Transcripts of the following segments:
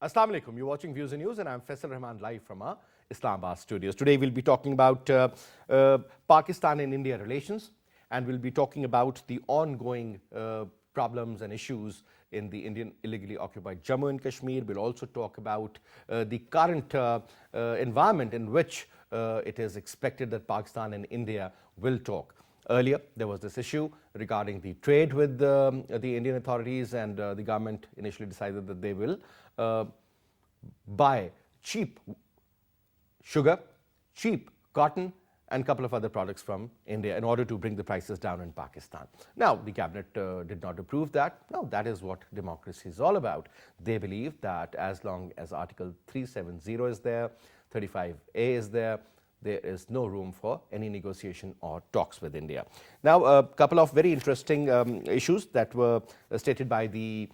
Assalamu alaikum. You're watching Views and News, and I'm Faisal Rahman live from our Islamabad studios. Today we'll be talking about Pakistan and India relations, and we'll be talking about the ongoing problems and issues in the Indian illegally occupied Jammu and Kashmir. We'll also talk about the current environment in which it is expected that Pakistan and India will talk. Earlier, there was this issue regarding the trade with the Indian authorities, and the government initially decided that they will buy cheap sugar, cheap cotton, and a couple of other products from India in order to bring the prices down in Pakistan. Now, the cabinet did not approve that. Now, that is what democracy is all about. They believe that as long as Article 370 is there, 35A is there is no room for any negotiation or talks with India. Now, a couple of very interesting issues that were stated by the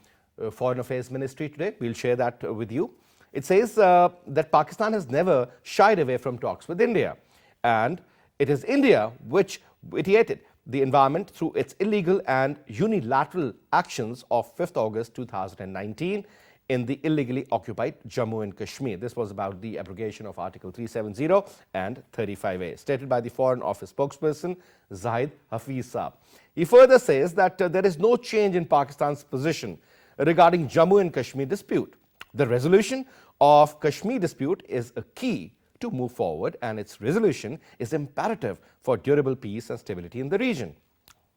Foreign Affairs Ministry today. We'll share that with you. It says that Pakistan has never shied away from talks with India, and it is India which vitiated the environment through its illegal and unilateral actions of 5th August 2019 in the illegally occupied Jammu and Kashmir. This was about the abrogation of Article 370 and 35A, stated by the Foreign Office spokesperson Zahid Hafiz Saab. He further says that there is no change in Pakistan's position regarding Jammu and Kashmir dispute. The resolution of Kashmir dispute is a key to move forward, and its resolution is imperative for durable peace and stability in the region.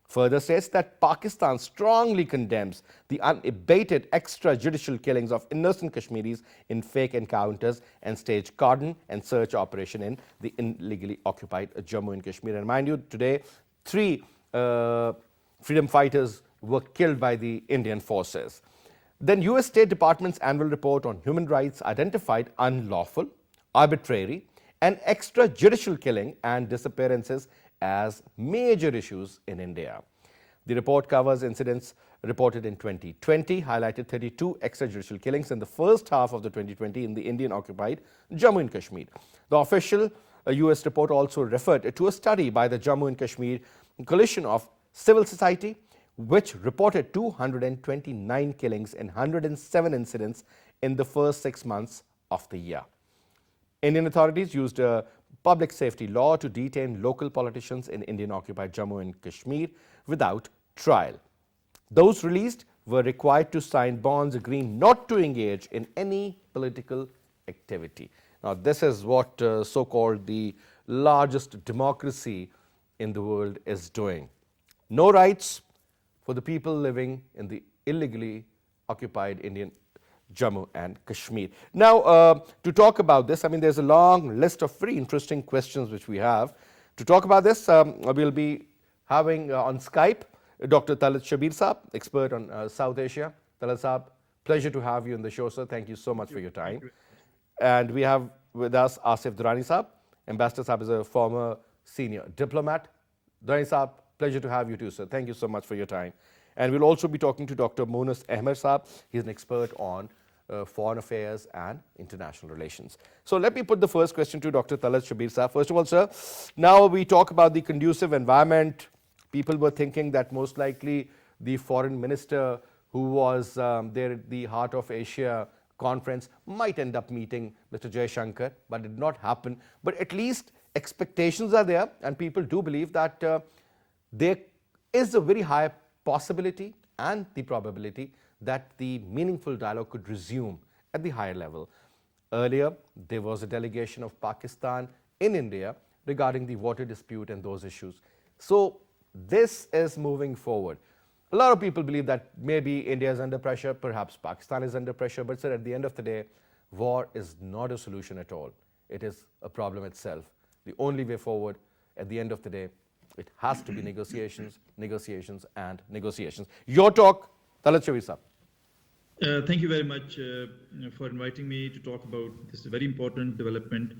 Further says that Pakistan strongly condemns the unabated extrajudicial killings of innocent Kashmiris in fake encounters and staged cordon and search operation in the illegally occupied Jammu and Kashmir. And mind you, today, 3 freedom fighters were killed by the Indian forces. Then US State Department's annual report on human rights identified unlawful, arbitrary, and extrajudicial killing and disappearances as major issues in India. The report covers incidents reported in 2020, highlighted 32 extrajudicial killings in the first half of the 2020 in the Indian-occupied Jammu and Kashmir. The official US report also referred to a study by the Jammu and Kashmir Coalition of Civil Society, which reported 229 killings and 107 incidents in the first 6 months of the year. Indian authorities used a public safety law to detain local politicians in Indian-occupied Jammu and Kashmir without trial. Those released were required to sign bonds agreeing not to engage in any political activity. Now, this is what so-called the largest democracy in the world is doing. No rights for the people living in the illegally occupied Indian Jammu and Kashmir. Now, to talk about this, I mean, there's a long list of very interesting questions which we have. To talk about this, we'll be having on Skype Dr. Talat Shabir Saab, expert on South Asia. Talat Saab, pleasure to have you on the show, sir. Thank you so much for your time. And we have with us Asif Durrani Saab. Ambassador Saab is a former senior diplomat. Durrani Saab, pleasure to have you too, sir. Thank you so much for your time. And we'll also be talking to Dr. Monas Ahmed Saab. He's an expert on foreign affairs and international relations. So let me put the first question to Dr. Talat Shabir Saab. First of all, sir, now we talk about the conducive environment. People were thinking that most likely the foreign minister who was there at the Heart of Asia conference might end up meeting Mr. Jaishankar, but it did not happen. But at least expectations are there, and people do believe that there is a very high possibility and the probability that the meaningful dialogue could resume at the higher level. Earlier, there was a delegation of Pakistan in India regarding the water dispute and those issues. So this is moving forward. A lot of people believe that maybe India is under pressure, perhaps Pakistan is under pressure, but sir, at the end of the day, war is not a solution at all. It is a problem itself. The only way forward at the end of the day, it has to be negotiations, negotiations, and negotiations. Your talk, Talat Shabir Saab. Thank you very much for inviting me to talk about this very important development.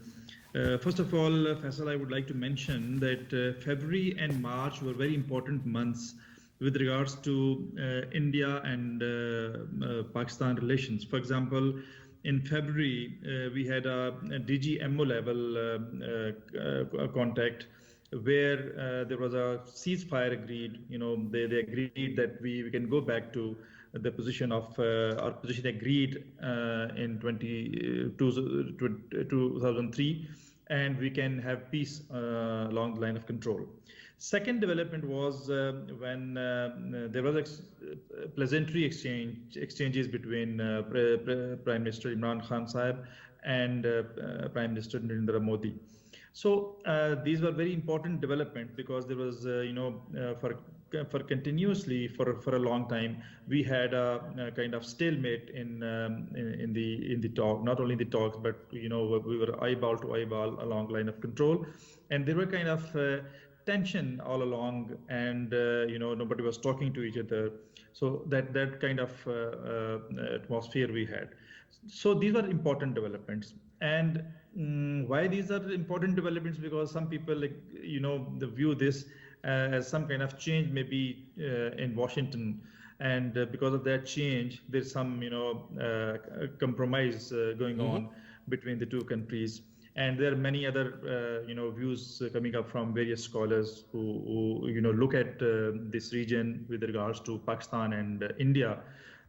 First of all, Faisal, I would like to mention that February and March were very important months with regards to India and Pakistan relations. For example, in February, we had a DGMO level contact where there was a ceasefire agreed. They agreed that we can go back to the position of our position agreed in 2003, and we can have peace along the line of control. Second development was when there was pleasantry exchanges between Prime Minister Imran Khan Sahib and Prime Minister Narendra Modi. So these were very important developments because there was, for continuously for a long time, we had a kind of stalemate in the talk. Not only the talks, but we were eyeball to eyeball along line of control, and there were kind of tension all along, and nobody was talking to each other. So that kind of atmosphere we had. So these are important developments. And why these are important developments? Because some people, view this as some kind of change, maybe in Washington, and because of that change, there's some compromise going on between the two countries. And there are many other views coming up from various scholars who look at this region with regards to Pakistan and India,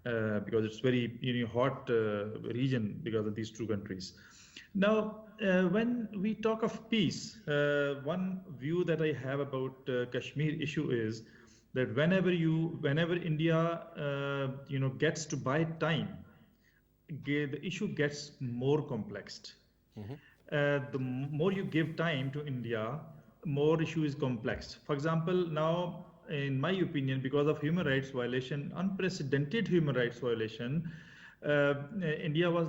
because it's very hot region because of these two countries. Now, when we talk of peace, one view that I have about Kashmir issue is that whenever India gets to buy time, the issue gets more complex. The more you give time to India, more issue is complex. For example, now, in my opinion, because of human rights violation, unprecedented human rights violation, India was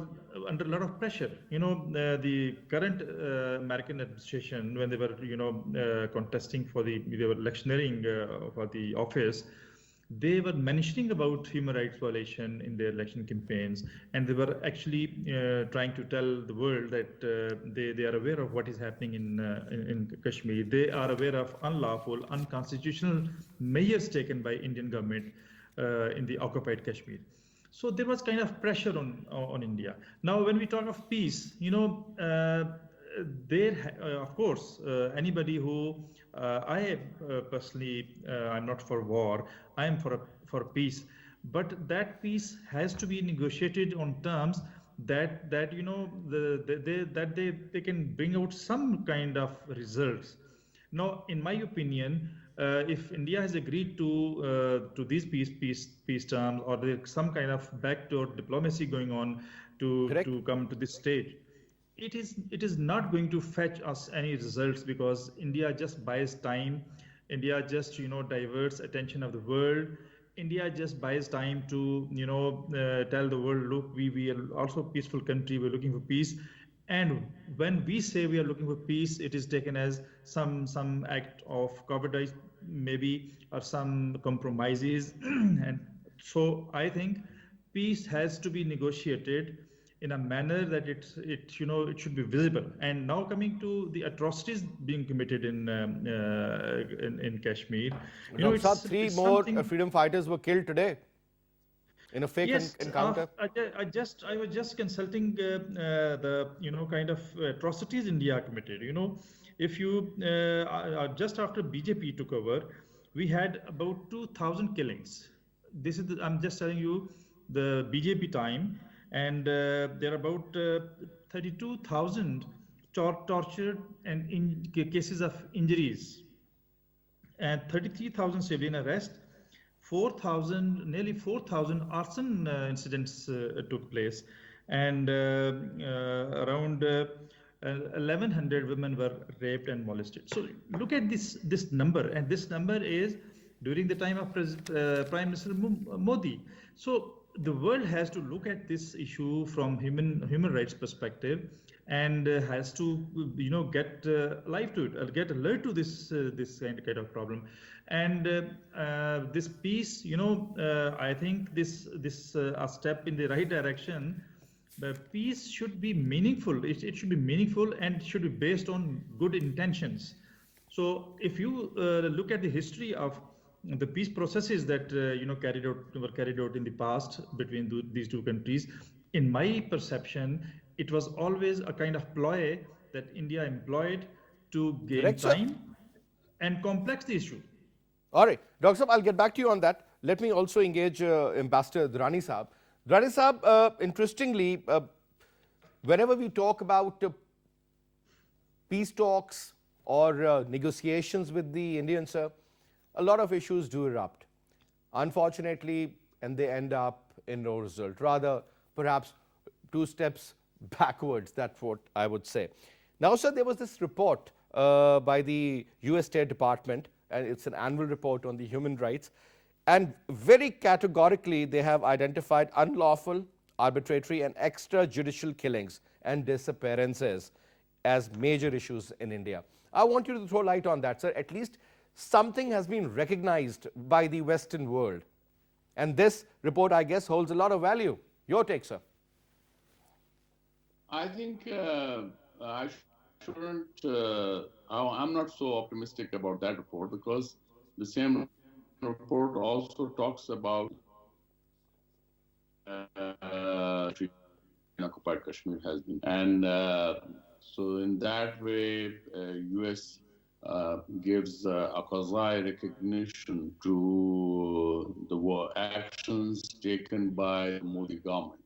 under a lot of pressure. The current American administration, when they were, contesting they were electioneering for the office, they were mentioning about human rights violation in their election campaigns, and they were actually trying to tell the world that they are aware of what is happening in Kashmir. They are aware of unlawful, unconstitutional measures taken by Indian government in the occupied Kashmir. So there was kind of pressure on India. Now, when we talk of peace, of course, anybody who I personally, I'm not for war. I am for peace, but that peace has to be negotiated on terms that they can bring out some kind of results. Now, in my opinion, if India has agreed to these peace terms, or there's some kind of backdoor diplomacy going on to come to this stage, it is not going to fetch us any results, because India just buys time. India just diverts attention of the world. India just buys time to tell the world, look, we are also a peaceful country. We're looking for peace. And when we say we are looking for peace, it is taken as some act of cowardice, maybe, or some compromises. And so I think peace has to be negotiated in a manner that it should be visible. And now, coming to the atrocities being committed in Kashmir, three more freedom fighters were killed today in a fake encounter. I was just consulting the kind of atrocities India committed. If you just after BJP took over, we had about 2,000 killings. I'm just telling you the BJP time. And there are about 32,000 tortured and cases of injuries, and 33,000 civilian arrests, nearly 4,000 arson incidents took place, and around 1,100 women were raped and molested. So look at this number, and this number is during the time of Prime Minister Modi. So the world has to look at this issue from human rights perspective, and has to get alive to it, get alert to this kind of problem. And this peace, I think this a step in the right direction. The peace should be meaningful. It should be meaningful, and should be based on good intentions. So if you look at the history of the peace processes that were carried out in the past between these two countries, in my perception, it was always a kind of ploy that India employed to gain time, and complex the issue. All right, Dr. Saab, I'll get back to you on that. Let me also engage Ambassador Durrani Saab. Durrani Saab, interestingly, whenever we talk about peace talks or negotiations with the Indians, a lot of issues do erupt. Unfortunately, and they end up in no result. Rather, perhaps 2 steps backwards, that's what I would say. Now, sir, there was this report by the US State Department, and it's an annual report on the human rights, and very categorically they have identified unlawful, arbitrary and extrajudicial killings and disappearances as major issues in India. I want you to throw light on that, sir. At least something has been recognized by the Western world. And this report, I guess, holds a lot of value. Your take, sir. I think I shouldn't, I'm not so optimistic about that report, because the same report also talks about occupied Kashmir has been. And so in that way, US gives a quasi recognition to the actions taken by the Modi government.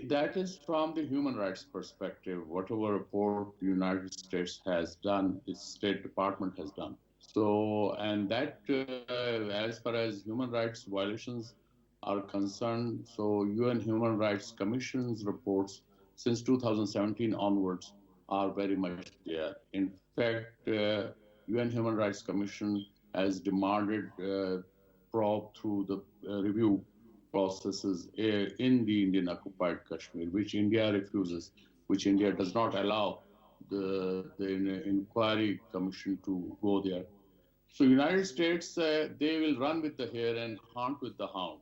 That is from the human rights perspective. Whatever report the United States has done, its State Department has done. So, and that, as far as human rights violations are concerned, so UN Human Rights Commission's reports since 2017 onwards are very much there. In fact, UN Human Rights Commission has demanded probe through the review processes in the Indian occupied Kashmir, which India refuses, which India does not allow the inquiry commission to go there. So United States, they will run with the hare and hunt with the hound.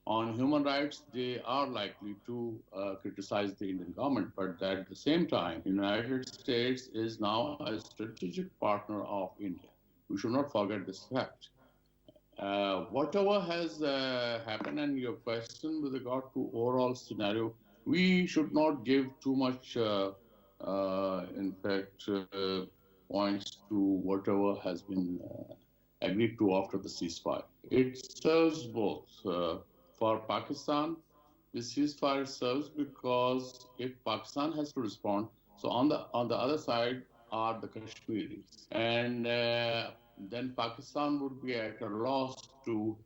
On human rights, they are likely to criticize the Indian government, but at the same time, United States is now a strategic partner of India. We should not forget this fact. Whatever has happened, and your question with regard to overall scenario, we should not give too much, in fact, points to whatever has been agreed to after the ceasefire. It serves both. For Pakistan, the ceasefire serves because if Pakistan has to respond, so on the other side are the Kashmiris, and then Pakistan would be at a loss to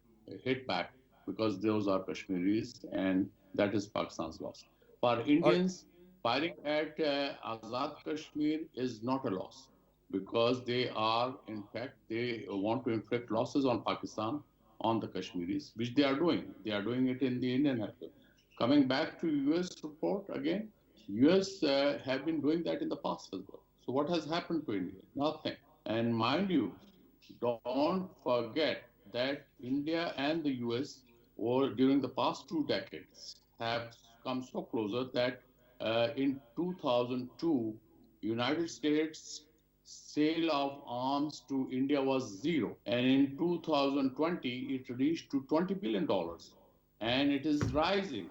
hit back because those are Kashmiris, and that is Pakistan's loss. For Indians, firing at Azad Kashmir is not a loss, because they are, in fact, they want to inflict losses on Pakistan, on the Kashmiris, which they are doing. They are doing it in the Indian sector. Coming back to US report again, US have been doing that in the past as well. So what has happened to India? Nothing. And mind you, don't forget that India and the US, or during the past 2 decades, have come so closer that in 2002, United States sale of arms to India was 0. And in 2020, it reached to $20 billion. And it is rising,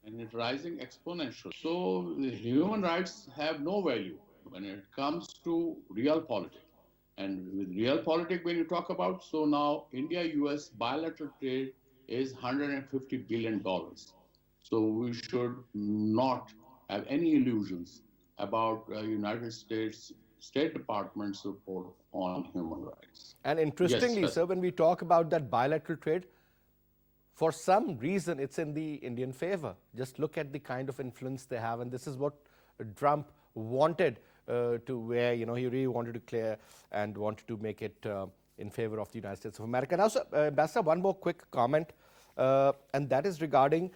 and it's rising exponentially. So the human rights have no value when it comes to real politics. And with real politics, when you talk about, so now India-US bilateral trade is $150 billion. So we should not have any illusions about United States State Department's report on human rights. And interestingly, yes, sir, when we talk about that bilateral trade, for some reason it's in the Indian favor. Just look at the kind of influence they have, and this is what Trump wanted to wear. You know, he really wanted to clear and wanted to make it in favor of the United States of America. Now, sir, Ambassador, one more quick comment, and that is regarding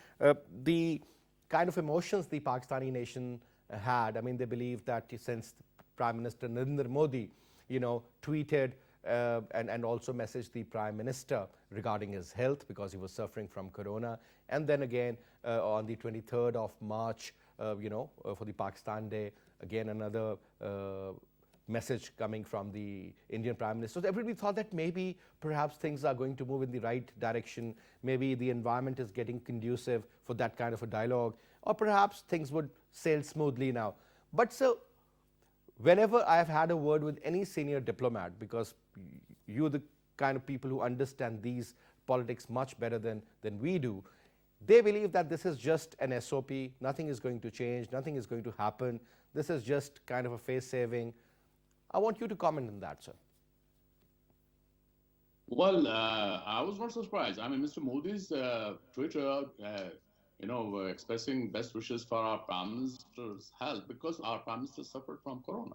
the kind of emotions the Pakistani nation had. I mean, they believe that since Prime Minister Narendra Modi, you know, tweeted and also messaged the Prime Minister regarding his health because he was suffering from corona. And then again, on the 23rd of March, you know, for the Pakistan Day, again another message coming from the Indian Prime Minister. So everybody thought that maybe perhaps things are going to move in the right direction. Maybe the environment is getting conducive for that kind of a dialogue, or perhaps things would sail smoothly now. But so, whenever I have had a word with any senior diplomat, because you the kind of people who understand these politics much better than we do. They believe that this is just an SOP, nothing is going to change, nothing is going to happen. This is just kind of a face saving. I want you to comment on that, sir. Well, I was not surprised. I mean, Mr. Modi's Twitter, expressing best wishes for our Prime Minister's health because our Prime Minister suffered from Corona.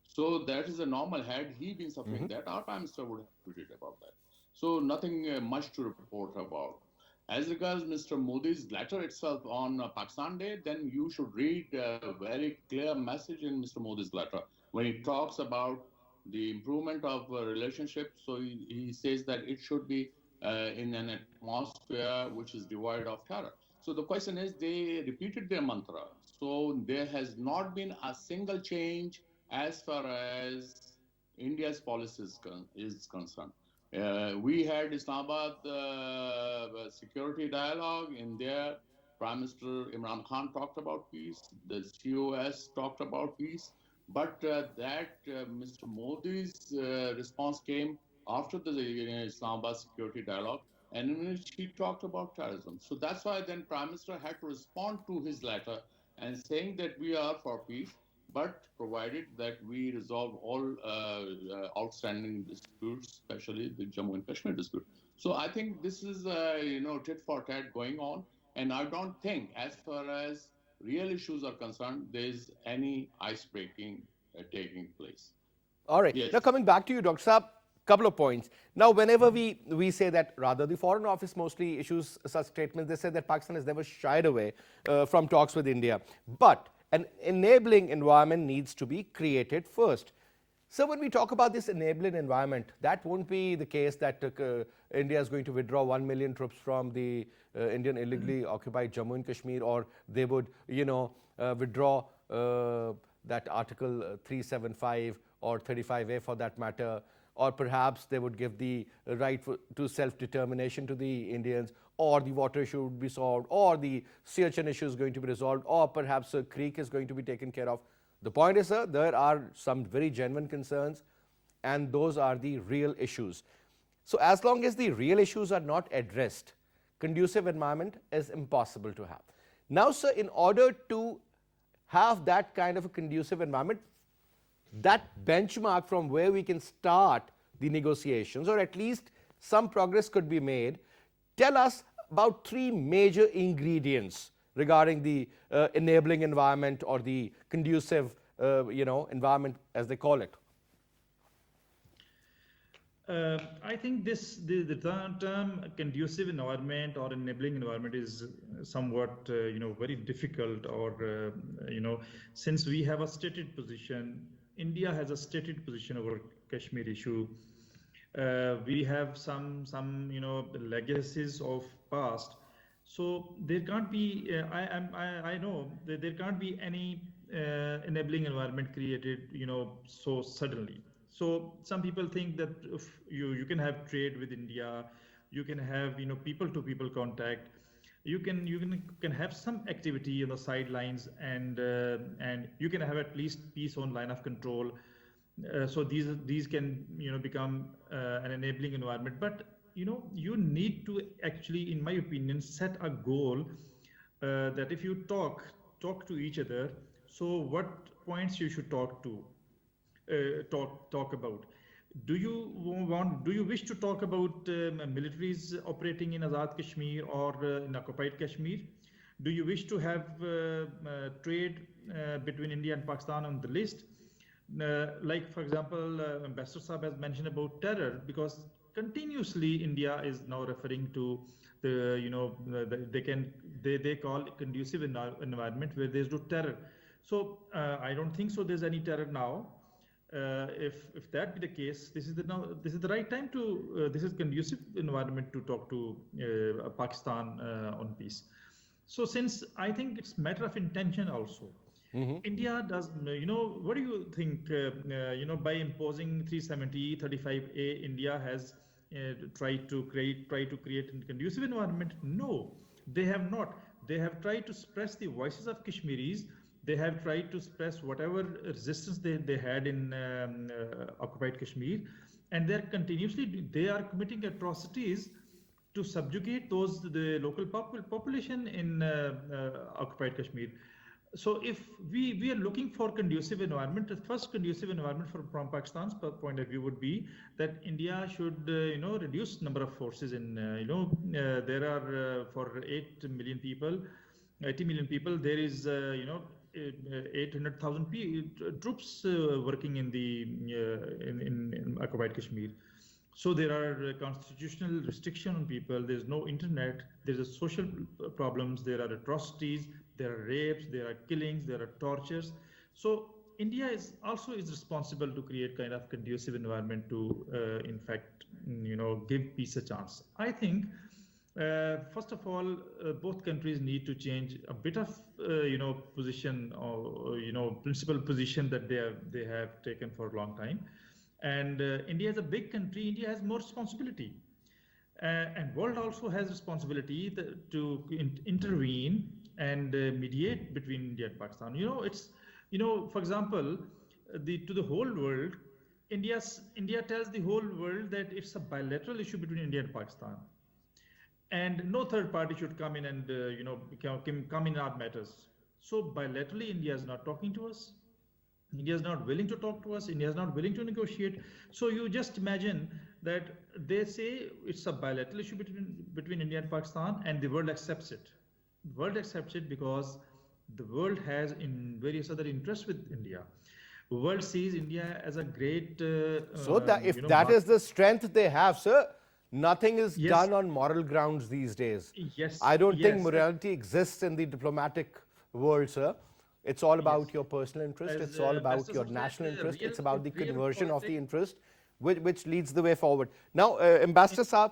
So that is a normal. Had he been suffering that, our Prime Minister would have tweeted about that. So nothing much to report about. As regards Mr. Modi's letter itself on Pakistan Day, then you should read a very clear message in Mr. Modi's letter when he talks about the improvement of relationship. So he says that it should be in an atmosphere which is devoid of terror. So the question is, they repeated their mantra. So there has not been a single change as far as India's policy is concerned. We had Islamabad security dialogue. In there, Prime Minister Imran Khan talked about peace. The COS talked about peace. But Mr. Modi's response came after the Islamabad security dialogue, and in which he talked about terrorism. So that's why then Prime Minister had to respond to his letter and saying that we are for peace, but provided that we resolve all outstanding disputes, especially the Jammu and Kashmir dispute. So I think this is tit for tat going on, and I don't think, as far as real issues are concerned, there is any ice breaking taking place. All right. Yes. Now coming back to you, Dr. Saab, couple of points. Now, whenever we say that, rather the Foreign Office mostly issues such statements, they say that Pakistan has never shied away from talks with India. But an enabling environment needs to be created first. So when we talk about this enabling environment, that won't be the case that India is going to withdraw 1 million troops from the Indian illegally occupied Jammu and Kashmir, or they would, withdraw that Article 375 or 35A for that matter, or perhaps they would give the right to self-determination to the Indians, or the water issue would be solved, or the Siachen issue is going to be resolved, or perhaps a creek is going to be taken care of. The point is, sir, there are some very genuine concerns, and those are the real issues. So as long as the real issues are not addressed, conducive environment is impossible to have. Now, sir, in order to have that kind of a conducive environment, that benchmark from where we can start the negotiations, or at least some progress could be made, tell us about 3 major ingredients regarding the enabling environment or the conducive environment, as they call it. I think the term conducive environment or enabling environment is somewhat very difficult, or since we have a stated position, India has a stated position over Kashmir issue. We have some legacies of past, so there can't be. I know that there can't be any enabling environment created so suddenly. So some people think that if you can have trade with India, you can have people-to-people contact, you can have some activity on the sidelines, and you can have at least peace on line of control. So these can become an enabling environment. But you need to actually, in my opinion, set a goal that if you talk to each other, so what points you should talk about. Do you wish to talk about militaries operating in Azad Kashmir or in occupied Kashmir? Do you wish to have trade between India and Pakistan on the list? Like, for example, Ambassador Saab has mentioned about terror, because continuously India is now referring to they call conducive environment where there's no terror. So I don't think so there's any terror now. If that be the case, this is the right time to this is conducive environment to talk to Pakistan on peace. So since I think it's matter of intention also. India does, what do you think, by imposing 370, 35A, India has tried to create a conducive environment? No, they have not. They have tried to suppress the voices of Kashmiris. They have tried to suppress whatever resistance they had in occupied Kashmir. and they are committing atrocities to subjugate the local population in occupied Kashmir. So if we are looking for conducive environment, the first conducive environment from Pakistan's point of view would be that India should reduce number of forces in there are for 8 million people, 80 million people, there is 800,000 troops working in the in occupied Kashmir. So there are constitutional restriction on people. There's no internet. There's a social problems. There are atrocities. There are rapes. There are killings. There are tortures. So India is responsible to create kind of conducive environment to, in fact, give peace a chance. I think. First of all, both countries need to change a bit of position or principal position that they have taken for a long time. And India is a big country. India has more responsibility, and world also has responsibility to intervene and mediate between India and Pakistan. For example, to the whole world, India tells the whole world that it's a bilateral issue between India and Pakistan, and no third party should come in and come in our matters. So bilaterally, India is not talking to us. India is not willing to talk to us. India is not willing to negotiate. So you just imagine that they say it's a bilateral issue between India and Pakistan, and the world accepts it. The world accepts it because the world has in various other interests with India. The world sees India as a great. So that if that is the strength they have, sir, nothing is Yes. done on moral grounds these days. Yes. I don't think Yes. morality exists in the diplomatic world, sir. It's all about Yes. your personal interest. As, it's all about Ambassador your said, national interest. real- It's about the real conversion of the politics- interest, which leads the way forward. Now, Ambassador Saab,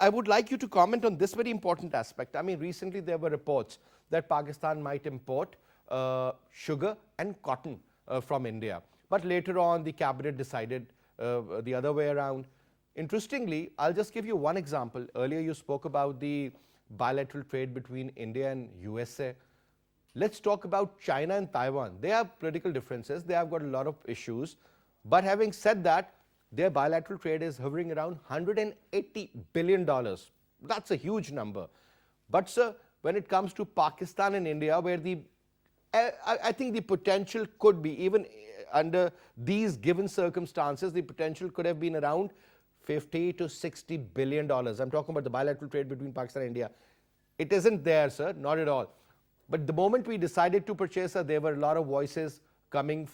I would like you to comment on this very important aspect. I mean, recently there were reports that Pakistan might import sugar and cotton from India. But later on, the cabinet decided the other way around. Interestingly, I'll just give you one example. Earlier, you spoke about the bilateral trade between India and USA. Let's talk about China and Taiwan. They have political differences. They have got a lot of issues. But having said that, their bilateral trade is hovering around $180 billion. That's a huge number. But, sir, when it comes to Pakistan and India, where I think the potential could be, even under these given circumstances, the potential could have been around $50 to $60 billion. I'm talking about the bilateral trade between Pakistan and India. It isn't there, sir, not at all. But the moment we decided to purchase, sir, there were a lot of voices coming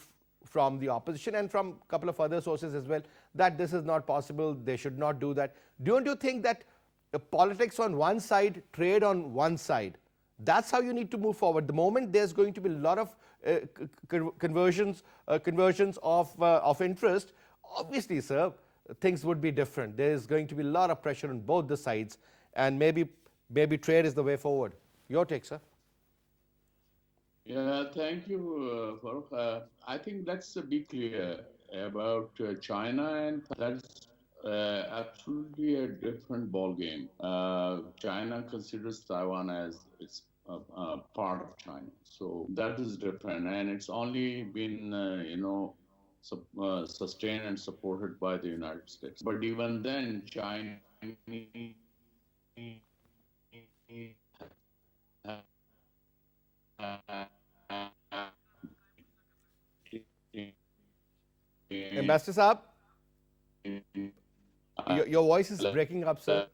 from the opposition and from a couple of other sources as well, that this is not possible, they should not do that. Don't you think that politics on one side, trade on one side, that's how you need to move forward? The moment there's going to be a lot of conversions of interest, obviously, sir, things would be different. There's going to be a lot of pressure on both the sides, and maybe trade is the way forward. Your take, sir. Yeah, thank you, Farooq. I think let's be clear about China, and that's absolutely a different ball game. China considers Taiwan as its part of China, so that is different, and it's only been sustained and supported by the United States. But even then, China Ambassador Saab, your voice is breaking up, sir.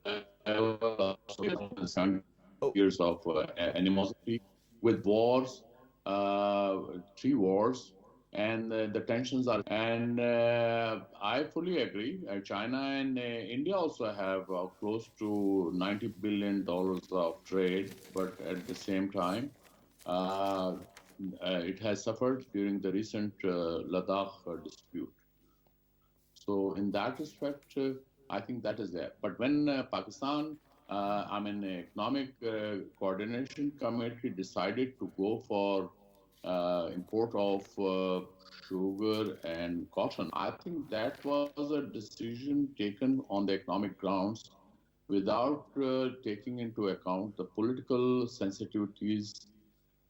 Years of animosity with wars, 3 wars, and the tensions are. And I fully agree. China and India also have close to $90 billion of trade, but at the same time, it has suffered during the recent Ladakh dispute. So in that respect, I think that is there. But when Pakistan, Economic Coordination Committee decided to go for import of sugar and cotton, I think that was a decision taken on the economic grounds without taking into account the political sensitivities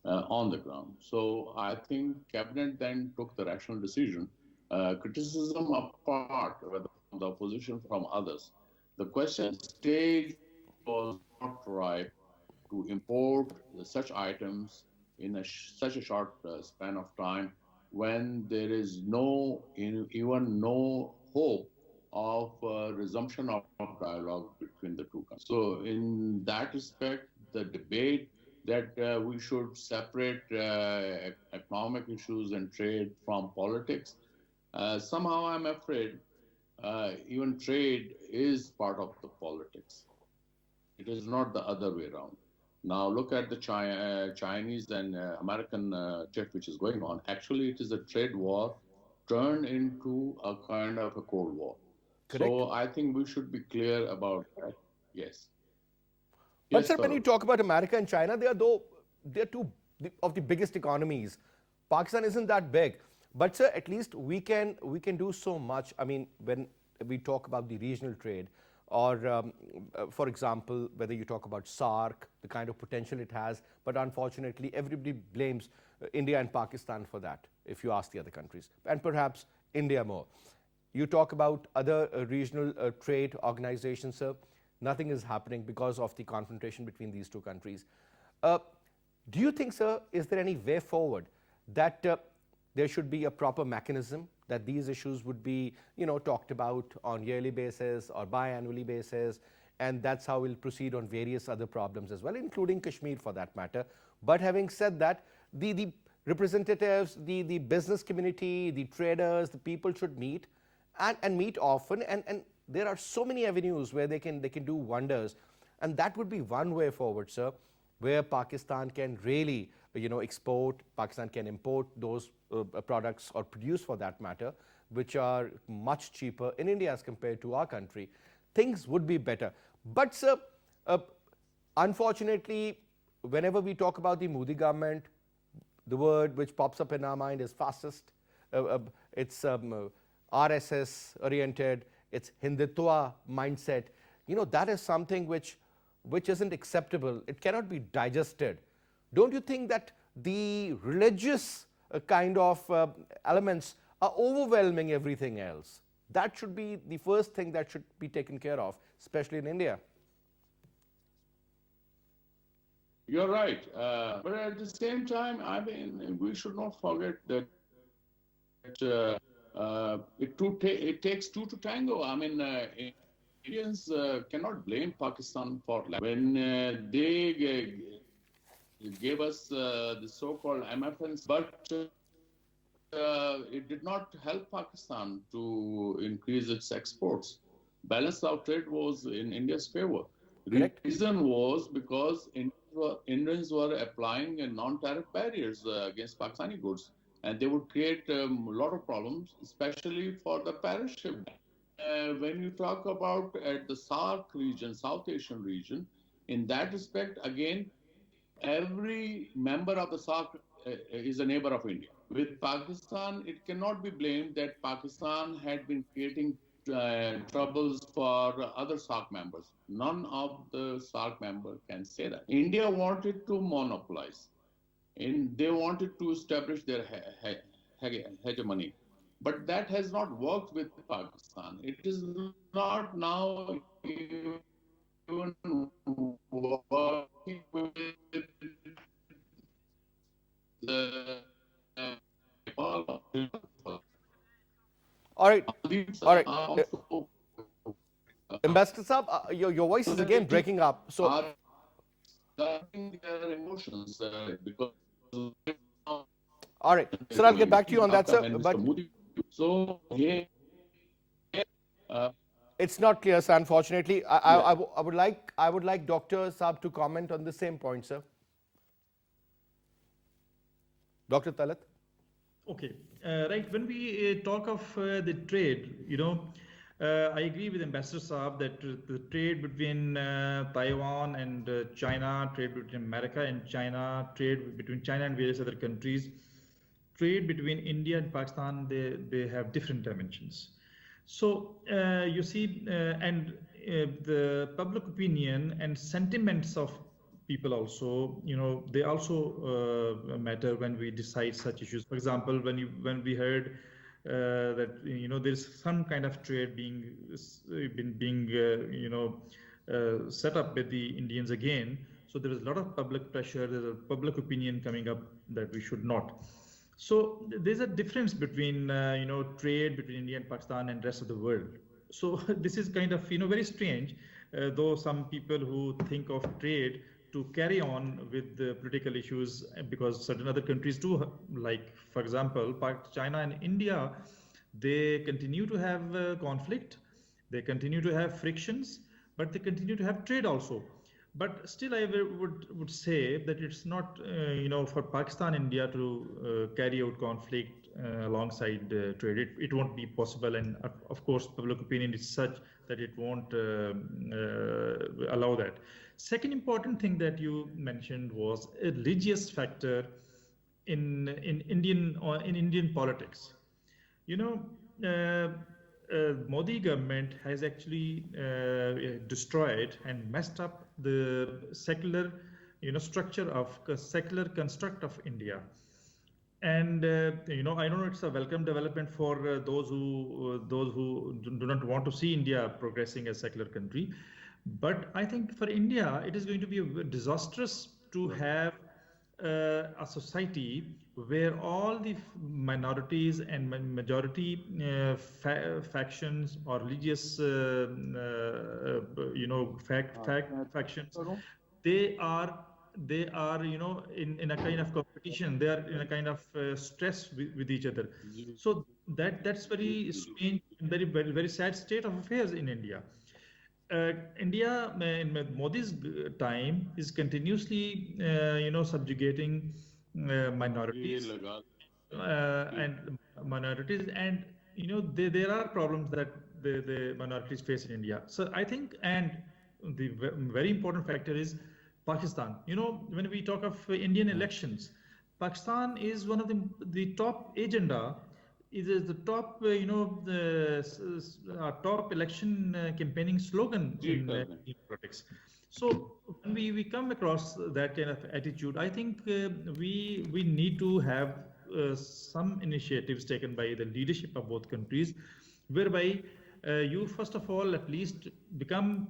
on the ground. So I think cabinet then took the rational decision Criticism apart, whether from the opposition from others, the question stage was not right to import such items in such a short span of time when there is even no hope of resumption of dialogue between the two countries. So, in that respect, the debate that we should separate economic issues and trade from politics, somehow I'm afraid even trade is part of the politics. It is not the other way around. Now look at the Chinese and American trade which is going on. Actually, it is a trade war turned into a kind of a Cold War. Correct. So I think we should be clear about that. Yes. But Yes, sir, when you Tarun. talk about America and China, they're two of the biggest economies. Pakistan isn't that big, but sir, at least we can do so much. I mean, when we talk about the regional trade, or for example, whether you talk about SARC, the kind of potential it has, but unfortunately, everybody blames India and Pakistan for that. If you ask the other countries, and perhaps India more. You talk about other regional trade organizations, sir. Nothing is happening because of the confrontation between these two countries. Uh, do you think, sir, is there any way forward that there should be a proper mechanism that these issues would be, talked about on yearly basis or biannually basis, and that's how we'll proceed on various other problems as well, including Kashmir for that matter. But having said that, the representatives, the business community, the traders, the people should meet and meet often, and there are so many avenues where they can do wonders, and that would be one way forward, sir, where Pakistan can really export, Pakistan can import those products, or produce for that matter, which are much cheaper in India as compared to our country. Things would be better. But sir, unfortunately, whenever we talk about the Modi government, the word which pops up in our mind is fascist. It's RSS oriented, it's Hindutva mindset. That is something which isn't acceptable. It cannot be digested. Don't you think that the religious kind of elements are overwhelming everything else? That should be the first thing that should be taken care of, especially in India. You're right. But at the same time, I mean, we should not forget that it takes two to tango. I mean, Indians cannot blame Pakistan for when they gave us the so-called MFNs, but it did not help Pakistan to increase its exports. Balanced out trade was in India's favor. Correct. Reason was because Indians were applying non-tariff barriers against Pakistani goods, and they would create a lot of problems, especially for the parachip. When you talk about the SAARC region, South Asian region, in that respect, again, every member of the SAARC is a neighbor of India. With Pakistan, it cannot be blamed that Pakistan had been creating troubles for other SAARC members. None of the SAARC members can say that. India wanted to monopolize, and they wanted to establish their hegemony. But that has not worked with Pakistan. It is not now even working with the All right. All right. also Ambassador Saab, your voice is again breaking up. So, are starting their emotions because all right. Sir, I'll get back to you on that, sir. But so here, it's not clear, sir. Unfortunately, I would like Dr. Saab to comment on the same point, sir. Dr. Talat. Okay, right. When we talk of the trade, I agree with Ambassador Saab that the trade between Taiwan and China, trade between America and China, trade between China and various other countries, trade between India and Pakistan, they have different dimensions. So you see, and the public opinion and sentiments of people also, they also matter when we decide such issues. For example, when we heard that there's some kind of trade being set up with the Indians again. So there is a lot of public pressure. There's a public opinion coming up that we should not. So there's a difference between trade between India and Pakistan and rest of the world. So this is kind of very strange, though some people who think of trade to carry on with the political issues, because certain other countries do, like for example China and India, they continue to have conflict, they continue to have frictions, but they continue to have trade also. But still, I would say that it's not, for Pakistan, India to carry out conflict alongside trade. It won't be possible, and of course, public opinion is such that it won't allow that. Second important thing that you mentioned was a religious factor in Indian politics. Modi government has actually destroyed and messed up the secular, structure of secular construct of India. And I know it's a welcome development for those who do not want to see India progressing as a secular country. But I think for India, it is going to be disastrous to have a society where all the minorities and majority factions or religious factions, they are in a kind of competition. They are in a kind of stress with each other. So that's very strange, very sad state of affairs in India. India in Modi's time is continuously subjugating minorities and there are problems that the minorities face in India. So I think, and the very important factor is Pakistan. When we talk of Indian elections, Pakistan is one of the top agenda. It is the top, top election campaigning slogan in politics. So when we come across that kind of attitude, I think we need to have some initiatives taken by the leadership of both countries, whereby you first of all at least become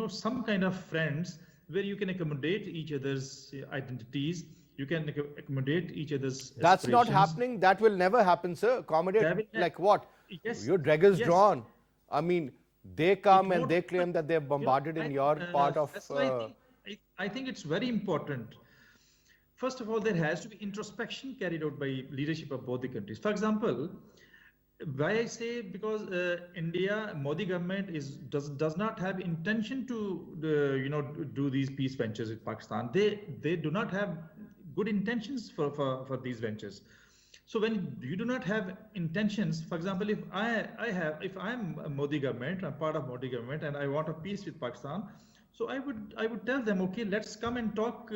some kind of friends, where you can accommodate each other's identities. You can accommodate each other's That's not happening. That will never happen, sir. Accommodate like what? Yes. Your daggers drawn. I mean, they come and they claim that they're bombarded in your part of... That's why I think it's very important. First of all, there has to be introspection carried out by leadership of both the countries. For example, why I say, because India, Modi government does not have intention to do these peace ventures with Pakistan. They do not have good intentions for these ventures. So when you do not have intentions, for example, if I'm a Modi government, I'm part of Modi government, and I want a peace with Pakistan, so I would tell them, okay, let's come and talk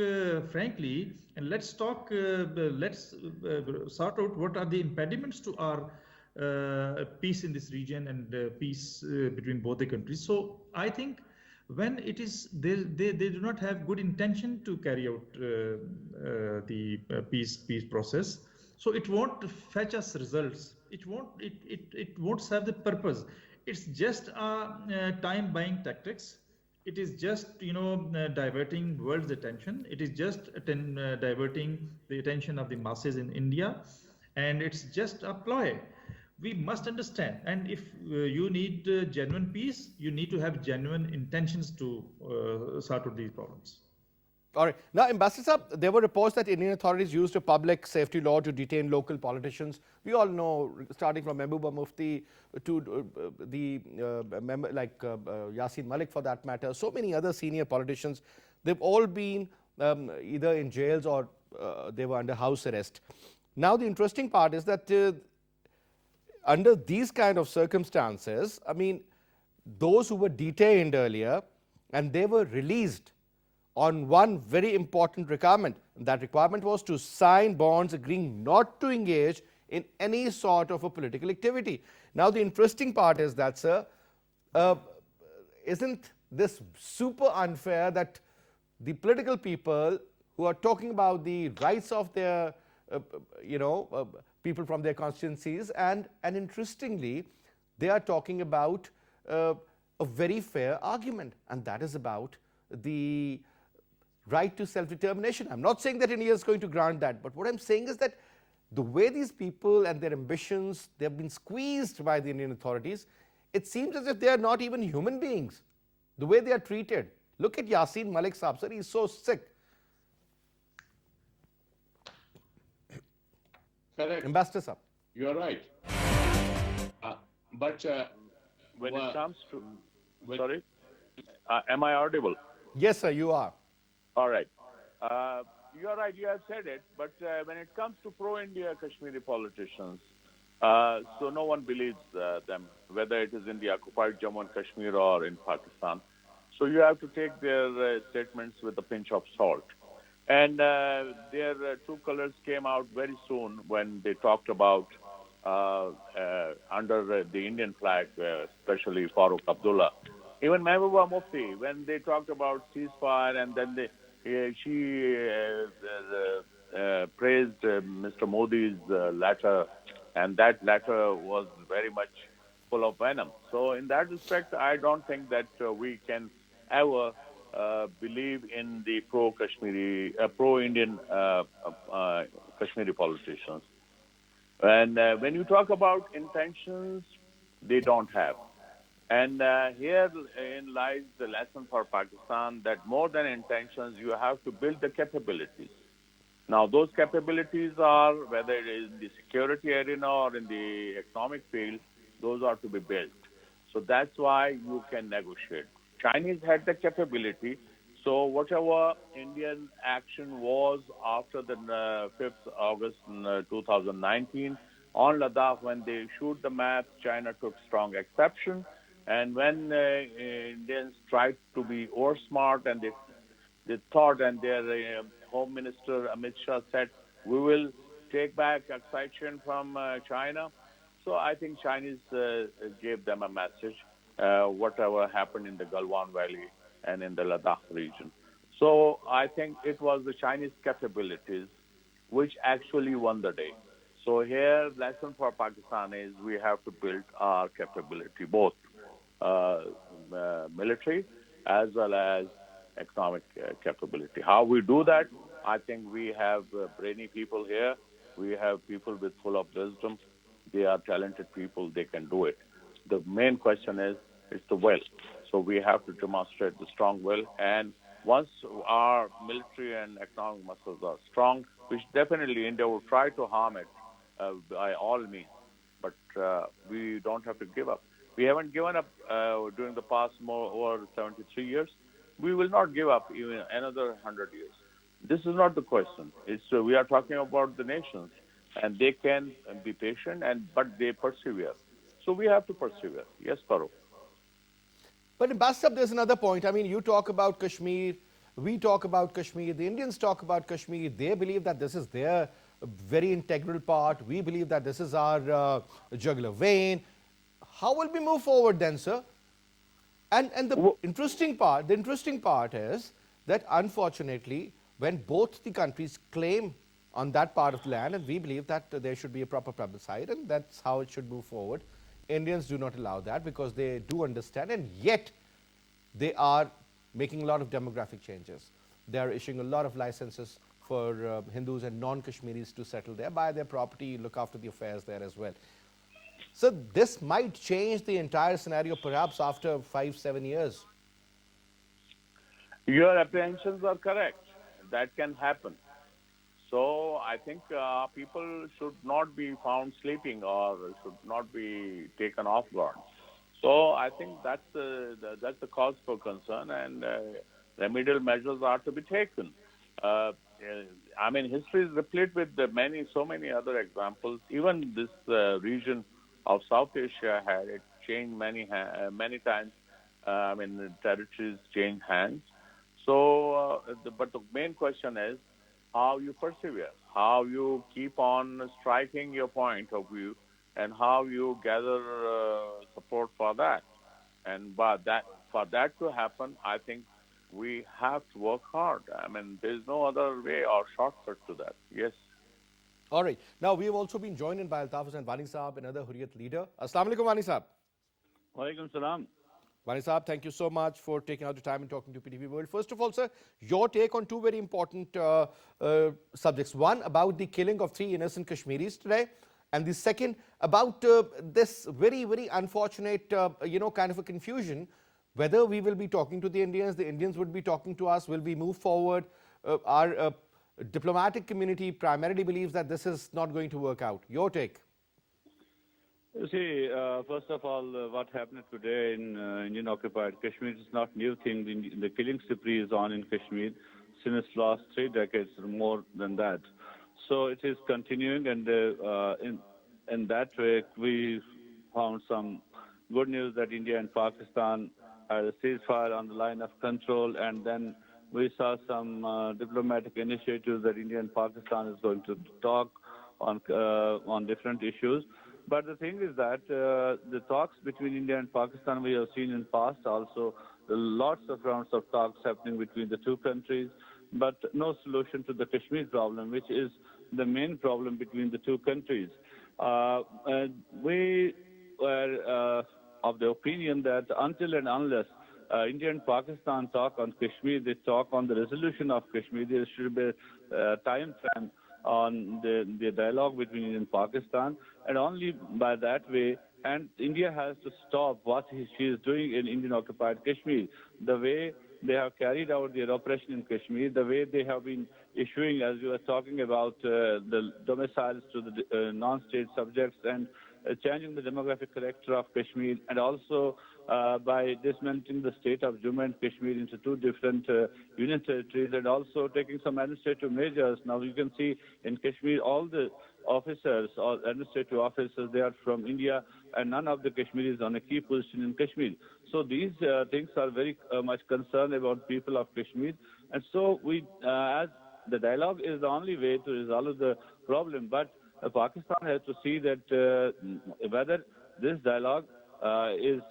frankly, and let's talk, let's sort out what are the impediments to our peace in this region and peace between both the countries. So I think when it is they do not have good intention to carry out the peace process, so it won't fetch us results. It won't serve the purpose. It's just time buying tactics. It is just diverting world's attention. It is just diverting the attention of the masses in India, and it's just a ploy. We must understand, and if you need genuine peace, you need to have genuine intentions to sort out these problems. All right. Now, Ambassador Saab, there were reports that Indian authorities used a public safety law to detain local politicians. We all know, starting from Mehbooba Mufti to Yasin Malik for that matter, so many other senior politicians, they've all been either in jails or they were under house arrest. Now, the interesting part is that under these kind of circumstances, I mean, those who were detained earlier and they were released on one very important requirement. That requirement was to sign bonds agreeing not to engage in any sort of a political activity. Now, the interesting part is that, sir, isn't this super unfair that the political people who are talking about the rights of their you know, people from their constituencies, and interestingly, they are talking about a very fair argument, and that is about the right to self-determination. I'm not saying that India is going to grant that, but what I'm saying is that the way these people and their ambitions, they've been squeezed by the Indian authorities, it seems as if they are not even human beings, the way they are treated. Look at Yasin Malik Saab, sir, he's so sick. Correct. Ambassador Saab. You're right. But When well, it comes to, when- sorry, am I audible? Yes, sir, you are. All right. You're right, you have said it, but when it comes to pro-India Kashmiri politicians, so no one believes them, whether it is in the occupied Jammu and Kashmir or in Pakistan. So you have to take their statements with a pinch of salt. And their true colors came out very soon when they talked about under the Indian flag, especially Farooq Abdullah. Even Mehbooba Mufti, when they talked about ceasefire, and then she praised Mr. Modi's letter, and that letter was very much full of venom. So in that respect, I don't think that we can ever believe in the pro-Indian Kashmiri politicians. And when you talk about intentions, they don't have. And herein lies the lesson for Pakistan that more than intentions, you have to build the capabilities. Now, those capabilities are, whether it is in the security arena or in the economic field, those are to be built. So that's why you can negotiate. Chinese had the capability. So whatever Indian action was after the 5th August 2019 on Ladakh, when they issued the map, China took strong exception. And when Indians tried to be over smart, and they thought, and their Home Minister Amit Shah said, we will take back accession from China. So I think Chinese gave them a message, whatever happened in the Galwan Valley and in the Ladakh region. So I think it was the Chinese capabilities which actually won the day. So here, lesson for Pakistan is we have to build our capability, both military as well as economic capability. How we do that, I think we have brainy people here. We have people with full of wisdom. They are talented people. They can do it. The main question is the will. So we have to demonstrate the strong will. And once our military and economic muscles are strong, which definitely India will try to harm it by all means, but we don't have to give up. We haven't given up during the past over 73 years. We will not give up even another 100 years. This is not the question. We are talking about the nations, and they can be patient, but they persevere. So we have to persevere. Yes, Farooq. But Ambassador, there's another point. I mean, you talk about Kashmir, we talk about Kashmir, the Indians talk about Kashmir. They believe that this is their very integral part. We believe that this is our jugular vein. How will we move forward then, sir? And the interesting part is that unfortunately, when both the countries claim on that part of the land, and we believe that there should be a proper plebiscite, and that's how it should move forward, Indians do not allow that because they do understand, and yet they are making a lot of demographic changes. They are issuing a lot of licenses for Hindus and non-Kashmiris to settle there, buy their property, look after the affairs there as well. So this might change the entire scenario perhaps after 5-7 years. Your apprehensions are correct. That can happen. So I think people should not be found sleeping or should not be taken off guard. So I think that's the cause for concern, and remedial measures are to be taken. I mean, history is replete with so many other examples. Even this region of South Asia had it changed many times. I mean, the territories change hands. So, but the main question is how you persevere, how you keep on striking your point of view, and how you gather support for that. And for that to happen, I think we have to work hard. I mean, there's no other way or shortcut to that. Yes. All right. Now, we have also been joined in by Altaf Hussain Wani Saab, another Hurriyat leader. Assalamu alaikum, Wani Saab. Walaikum salam. Wani Saab, thank you so much for taking out the time and talking to PTV World. First of all, sir, your take on two very important subjects. One, about the killing of 3 innocent Kashmiris today. And the second, about this very, very unfortunate, kind of a confusion, whether we will be talking to the Indians would be talking to us, will we move forward? Our diplomatic community primarily believes that this is not going to work out. Your take? You see, first of all, what happened today in Indian-occupied Kashmir is not new thing. The killing spree is on in Kashmir since last 3 decades or more than that. So it is continuing, and in that way, we found some good news that India and Pakistan had a ceasefire on the line of control, and then we saw some diplomatic initiatives that India and Pakistan is going to talk on different issues. But the thing is that the talks between India and Pakistan, we have seen in past also, lots of rounds of talks happening between the two countries, but no solution to the Kashmir problem, which is the main problem between the two countries. We were of the opinion that until and unless India and Pakistan talk on Kashmir, they talk on the resolution of Kashmir, there should be a time frame on the dialogue between India and Pakistan, and only by that way, and India has to stop what she is doing in Indian-occupied Kashmir. The way they have carried out their operation in Kashmir, the way they have been issuing, as you were talking about, the domiciles to the non-state subjects, and changing the demographic character of Kashmir, and also by dismantling the state of Jammu and Kashmir into 2 different union territories, and also taking some administrative measures. Now you can see in Kashmir all the officers or administrative officers, they are from India, and none of the Kashmiris on a key position in Kashmir. So these things are very much concerned about people of Kashmir, and so we, as the dialogue is the only way to resolve the problem, but Pakistan has to see that whether this dialogue is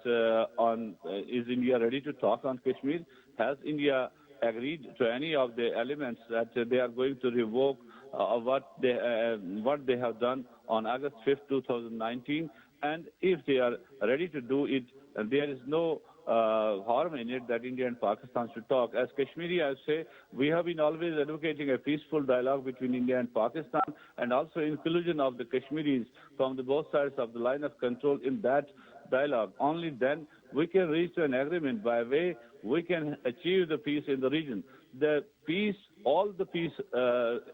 India ready to talk on Kashmir? Has India agreed to any of the elements that they are going to revoke what they have done on August 5th, 2019? And if they are ready to do it, there is no harm in it that India and Pakistan should talk. As Kashmiri, I say, we have been always advocating a peaceful dialogue between India and Pakistan, and also inclusion of the Kashmiris from the both sides of the line of control in that dialogue. Only then we can reach an agreement by way we can achieve the peace in the region. The peace, all the peace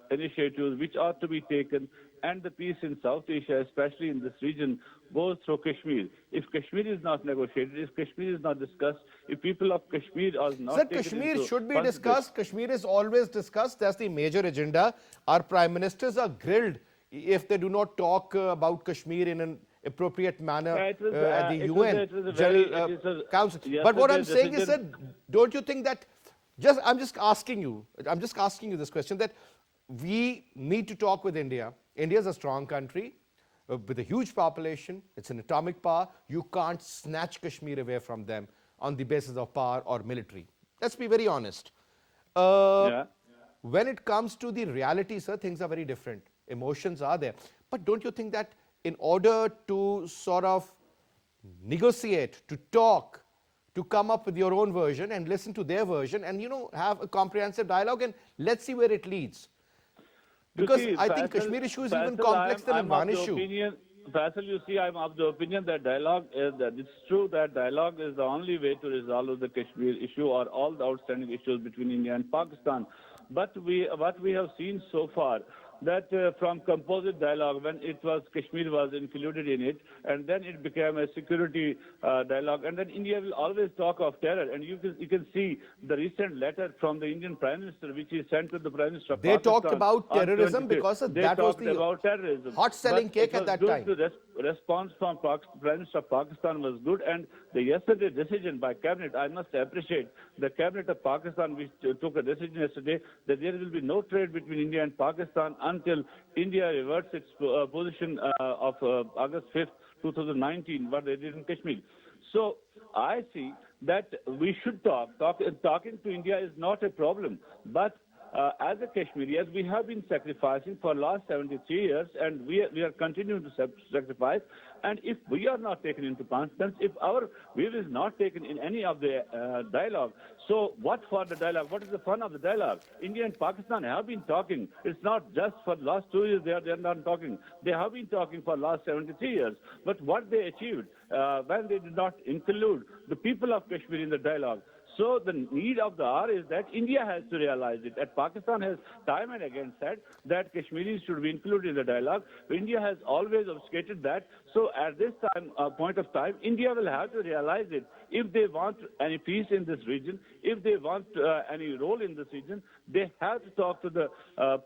initiatives which are to be taken, and the peace in South Asia, especially in this region, goes through Kashmir. If Kashmir is not negotiated, if Kashmir is not discussed, if people of Kashmir are not Sir, taken Kashmir into should be consideration- discussed. Kashmir is always discussed. That's the major agenda. Our prime ministers are grilled if they do not talk about Kashmir in an appropriate manner at the UN General Council. But what I'm saying is that, don't you think that, I'm just asking you this question, that we need to talk with India. India is a strong country with a huge population. It's an atomic power. You can't snatch Kashmir away from them on the basis of power or military. Let's be very honest. When it comes to the reality, sir, things are very different. Emotions are there. But don't you think that in order to sort of negotiate, to talk, to come up with your own version and listen to their version and, have a comprehensive dialogue, and let's see where it leads? Because I think Kashmir issue is even complex than one issue. Faisal, you see, I'm of the opinion that it's true that dialogue is the only way to resolve the Kashmir issue or all the outstanding issues between India and Pakistan. But what we have seen so far, that from composite dialogue, when Kashmir was included in it, and then it became a security dialogue, and then India will always talk of terror. And you can see the recent letter from the Indian Prime Minister, which he sent to the Prime Minister of Pakistan. They talked about terrorism because that was the hot-selling cake at that time. The response from Prime Minister of Pakistan was good, and the yesterday decision by Cabinet, I must appreciate the Cabinet of Pakistan, which took a decision yesterday that there will be no trade between India and Pakistan until India reverts its position of August 5th, 2019, what they did in Kashmir. So I see that we should talk. Talking to India is not a problem, but as a Kashmirians, we have been sacrificing for last 73 years, and we are continuing to sacrifice. And if we are not taken into confidence, if our view is not taken in any of the dialogue, so what for the dialogue? What is the fun of the dialogue? India and Pakistan have been talking. It's not just for the last 2 years they are not talking. They have been talking for last 73 years. But what they achieved when they did not include the people of Kashmir in the dialogue. So the need of the hour is that India has to realize it. And Pakistan has time and again said that Kashmiris should be included in the dialogue. India has always obfuscated that. So at this point of time, India will have to realize it. If they want any peace in this region, if they want any role in this region, they have to talk to the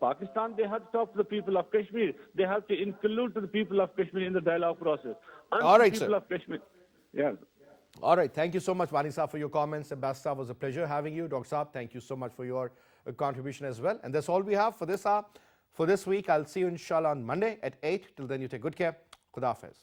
Pakistan. They have to talk to the people of Kashmir. They have to include to the people of Kashmir in the dialogue process. All right, people sir. Of Kashmir. Yeah. All right. Thank you so much, Wani Saab, for your comments. Ambassador, it was a pleasure having you. Dr. Saab, thank you so much for your contribution as well. And that's all we have for this hour. For this week, I'll see you inshallah on Monday at 8. Till then, you take good care. Khuda Hafiz.